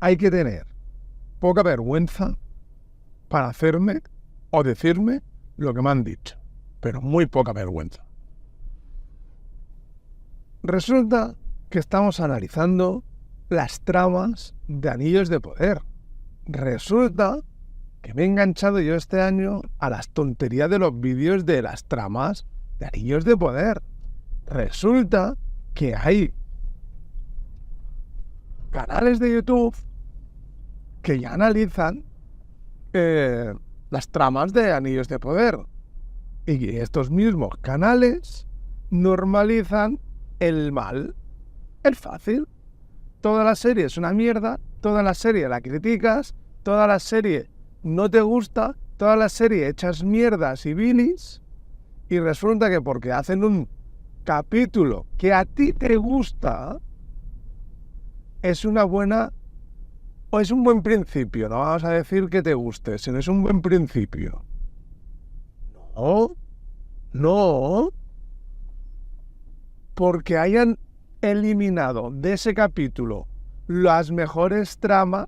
hay que tener poca vergüenza para hacerme o decirme lo que me han dicho, pero muy poca vergüenza. Resulta que estamos analizando las tramas de Anillos de Poder. Resulta que me he enganchado yo este año a las tonterías de los vídeos de las tramas de Anillos de Poder. Resulta que hay canales de YouTube que ya analizan las tramas de Anillos de Poder. Y estos mismos canales normalizan el mal, el fácil. Toda la serie es una mierda, toda la serie la criticas, toda la serie no te gusta, toda la serie echas mierdas y bilis, y resulta que porque hacen un capítulo que a ti te gusta, es una buena, o es un buen principio, no vamos a decir que te guste, sino es un buen principio. No, porque hayan eliminado de ese capítulo las mejores tramas,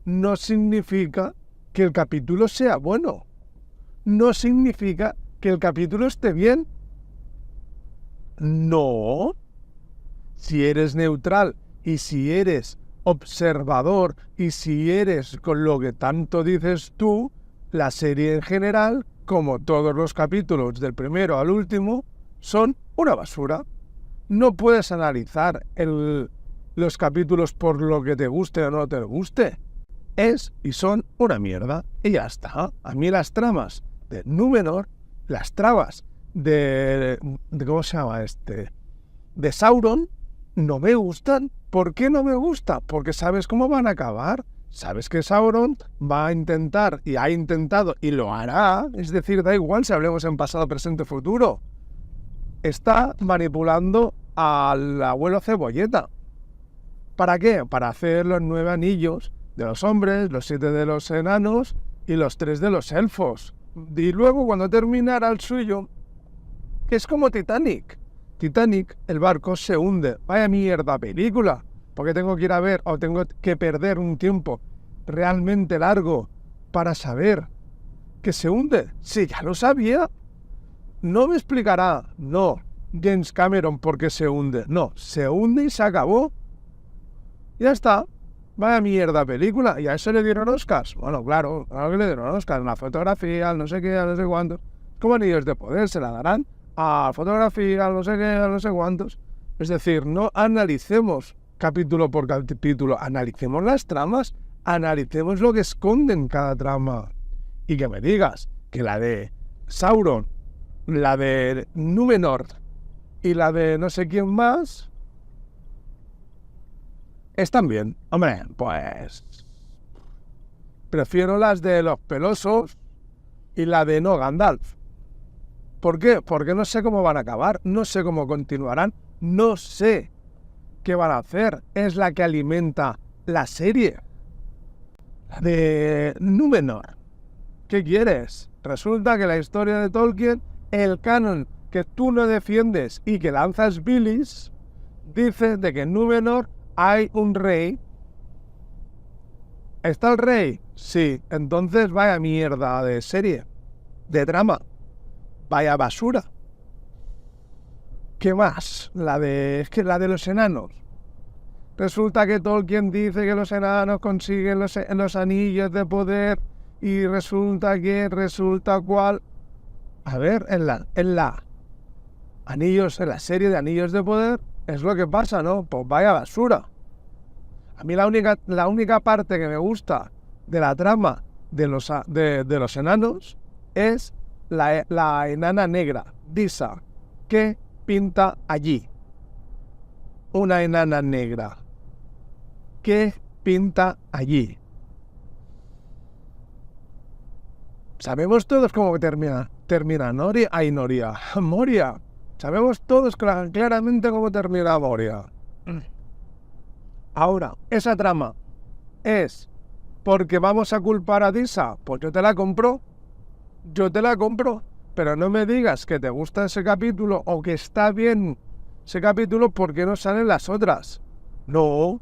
no significa que el capítulo sea bueno. No significa que el capítulo esté bien. No. Si eres neutral y si eres observador y si eres con lo que tanto dices tú, la serie en general, como todos los capítulos del primero al último, son una basura. No puedes analizar los capítulos por lo que te guste o no te guste. Es y son una mierda. Y ya está. A mí las tramas de Númenor, las tramas de ¿cómo se llama este? De Sauron, no me gustan. ¿Por qué no me gusta? Porque sabes cómo van a acabar. Sabes que Sauron va a intentar, y ha intentado, y lo hará. Es decir, da igual si hablemos en pasado, presente, futuro. Está manipulando al abuelo Cebolleta. ¿Para qué? Para hacer los 9 anillos de los hombres, los 7 de los enanos y los 3 de los elfos. Y luego, cuando terminara el suyo, que es como Titanic. Titanic, el barco se hunde. Vaya mierda película. Porque tengo que ir a ver o tengo que perder un tiempo realmente largo para saber que se hunde. Sí, ya lo sabía. No me explicará, no, James Cameron por qué se hunde. No, se hunde y se acabó. Ya está. Vaya mierda película. ¿Y a eso le dieron Oscars? Bueno, claro que le dieron Oscars. La fotografía, al no sé qué, al no sé cuántos. Como Anillos de Poder se la darán a fotografía, al no sé qué, al no sé cuántos. Es decir, no analicemos capítulo por capítulo, analicemos las tramas, analicemos lo que esconden cada trama. Y que me digas que la de Sauron, la de Númenor y la de no sé quién más están bien. Hombre, pues prefiero las de los pelosos y la de no Gandalf. ¿Por qué? Porque no sé cómo van a acabar, no sé cómo continuarán, no sé qué van a hacer. Es la que alimenta la serie. La de Númenor. ¿Qué quieres? Resulta que la historia de Tolkien, el canon que tú no defiendes y que lanzas bilis, dice de que en Númenor hay un rey. ¿Está el rey? Sí. Entonces vaya mierda de serie, de drama. Vaya basura. ¿Qué más? Es que la de los enanos. Resulta que Tolkien dice que los enanos consiguen los anillos de poder y resulta cual. A ver, en la serie de Anillos de Poder es lo que pasa, ¿no? Pues vaya basura. A mí la única parte que me gusta de la trama de los enanos es la enana negra, Disa, que pinta allí. Una enana negra que pinta allí. Sabemos todos cómo termina Moria. Sabemos todos claramente cómo termina Moria. Ahora, esa trama es porque vamos a culpar a Disa. Pues yo te la compro, pero no me digas que te gusta ese capítulo o que está bien ese capítulo porque no salen las otras. No.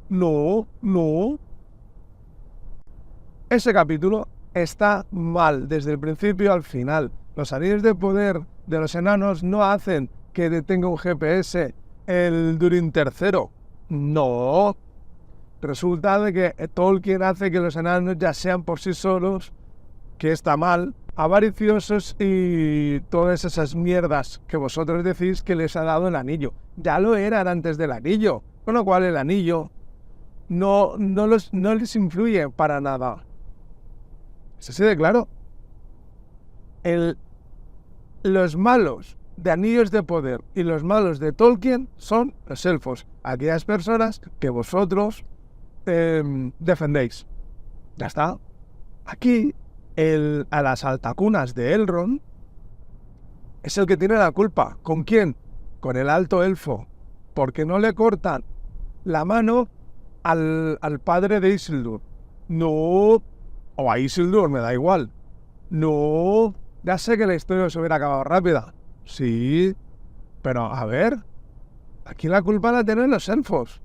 Ese capítulo está mal desde el principio al final. Los anillos de poder de los enanos no hacen que detenga un GPS el Durin III. No. Resulta de que Tolkien hace que los enanos ya sean por sí solos, que está mal, avariciosos y todas esas mierdas que vosotros decís que les ha dado el anillo. Ya lo eran antes del anillo, con lo cual el anillo no les influye para nada. ¿Es así de claro? Los malos de Anillos de Poder y los malos de Tolkien son los elfos, aquellas personas que vosotros defendéis. Ya está. Aquí, a las altacunas de Elrond es el que tiene la culpa. ¿Con quién? Con el alto elfo. Porque no le cortan la mano al padre de Isildur. No. O a Isildur, me da igual. No. Ya sé que la historia se hubiera acabado rápida. Sí. Pero, a ver. Aquí la culpa la tienen los elfos.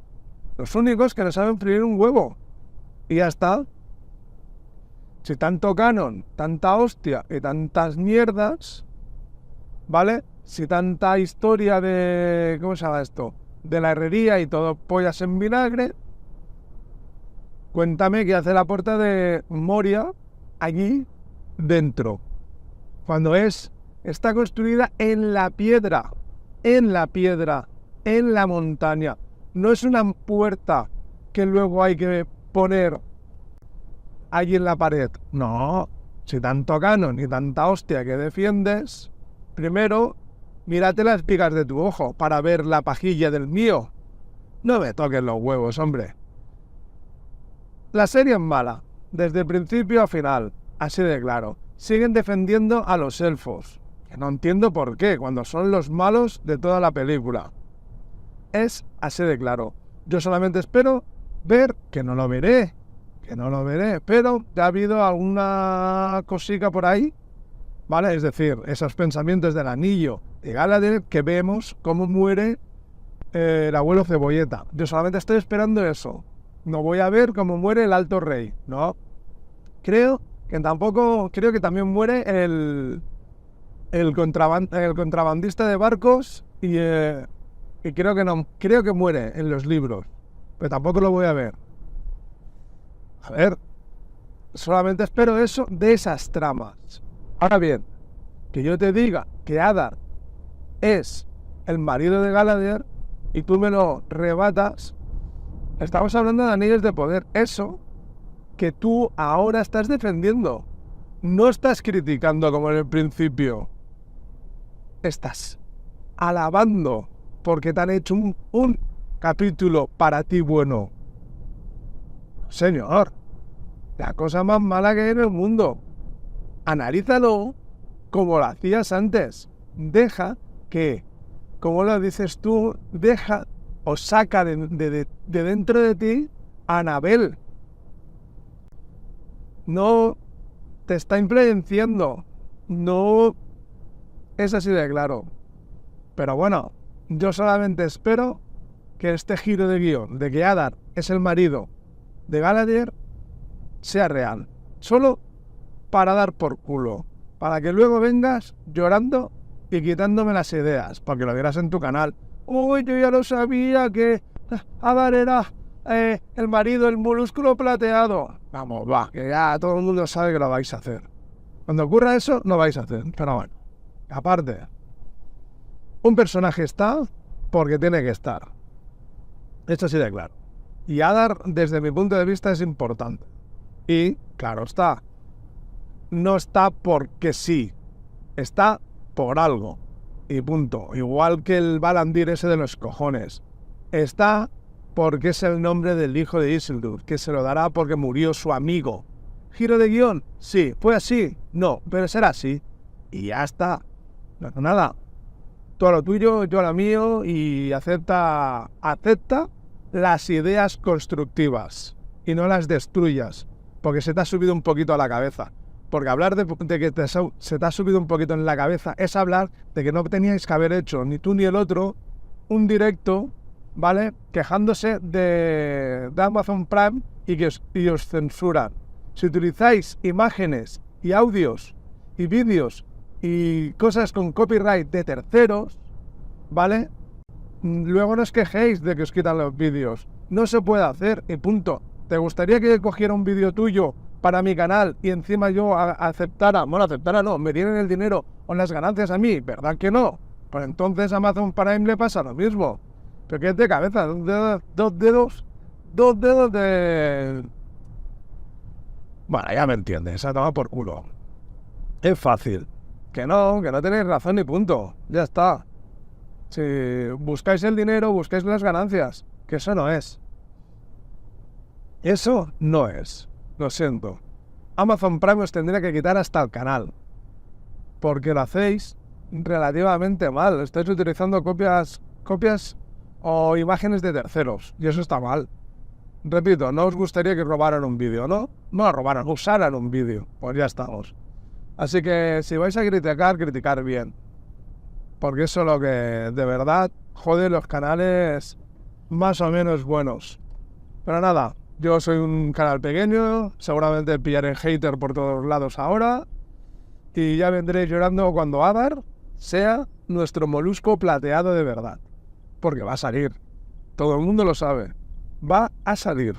Los únicos que no saben freír un huevo. Y ya está. Si tanto canon, tanta hostia y tantas mierdas, ¿vale? Si tanta historia de... ¿cómo se llama esto? De la herrería y todo pollas en vinagre, cuéntame qué hace la puerta de Moria allí dentro. Cuando está construida en la piedra, en la montaña. No es una puerta que luego hay que poner allí en la pared. No, si tanto canon y tanta hostia que defiendes, primero mírate las pigas de tu ojo para ver la pajilla del mío. No me toques los huevos, hombre. La serie es mala, desde el principio a final, así de claro. Siguen defendiendo a los elfos, que no entiendo por qué, cuando son los malos de toda la película. Es así de claro. Yo solamente espero ver, que no lo veré, pero ya ha habido alguna cosica por ahí, ¿vale? Es decir, esos pensamientos del anillo de Galadriel, que vemos cómo muere el abuelo Cebolleta. Yo solamente estoy esperando eso. No voy a ver cómo muere el Alto Rey, ¿no? Creo que también muere el contrabandista de barcos y creo que muere en los libros, pero tampoco lo voy a ver. A ver, solamente espero eso de esas tramas. Ahora bien, que yo te diga que Adar es el marido de Galadriel y tú me lo rebatas, estamos hablando de anillos de poder. Eso que tú ahora estás defendiendo. No estás criticando como en el principio. Estás alabando porque te han hecho un capítulo para ti bueno. Señor, la cosa más mala que hay en el mundo. Analízalo como lo hacías antes. Deja que, como lo dices tú, deja o saca de dentro de ti a Anabel. No te está influenciando. No es así de claro. Pero bueno, yo solamente espero que este giro de guión de que Adar es el marido de Galadriel sea real. Solo para dar por culo. Para que luego vengas llorando y quitándome las ideas. Porque lo dirás en tu canal. Uy, yo ya lo sabía que Adar era el marido, el molúsculo plateado. Vamos, va, que ya todo el mundo sabe que lo vais a hacer. Cuando ocurra eso, lo vais a hacer. Pero bueno, aparte, un personaje está porque tiene que estar. Esto sí de claro. Y Adar, desde mi punto de vista, es importante. Y, claro está, no está porque sí, está por algo. Y punto. Igual que el Balandir ese de los cojones. Está porque es el nombre del hijo de Isildur, que se lo dará porque murió su amigo. ¿Giro de guión? Sí. ¿Fue así? No, pero será así. Y ya está. No, nada. Tú a lo tuyo, yo a lo mío, y acepta las ideas constructivas y no las destruyas, porque se te ha subido un poquito a la cabeza. Porque hablar de que se te ha subido un poquito en la cabeza es hablar de que no teníais que haber hecho, ni tú ni el otro, un directo, ¿vale? Quejándose de Amazon Prime y os censuran. Si utilizáis imágenes y audios y vídeos y cosas con copyright de terceros, ¿vale? Luego no os quejéis de que os quitan los vídeos. No se puede hacer y punto. ¿Te gustaría que cogiera un vídeo tuyo para mi canal y encima yo aceptara, no, me dieran el dinero o las ganancias a mí? ¿Verdad que no? Pues entonces a Amazon Prime le pasa lo mismo. Pero que es de cabeza, dos dedos de... Bueno, ya me entiendes, a tomar por culo. Es fácil. Que no tenéis razón ni punto. Ya está. Si buscáis el dinero, buscáis las ganancias. Que eso no es. Eso no es. Lo siento. Amazon Prime os tendría que quitar hasta el canal. Porque lo hacéis relativamente mal. Estáis utilizando copias o imágenes de terceros. Y eso está mal. Repito, no os gustaría que robaran un vídeo, ¿no? No lo robaran, usaran un vídeo. Pues ya estamos. Así que si vais a criticar bien. Porque eso es lo que de verdad jode los canales más o menos buenos. Pero nada, yo soy un canal pequeño, seguramente pillaré hater por todos lados ahora. Y ya vendré llorando cuando Adar sea nuestro molusco plateado de verdad. Porque va a salir. Todo el mundo lo sabe. Va a salir.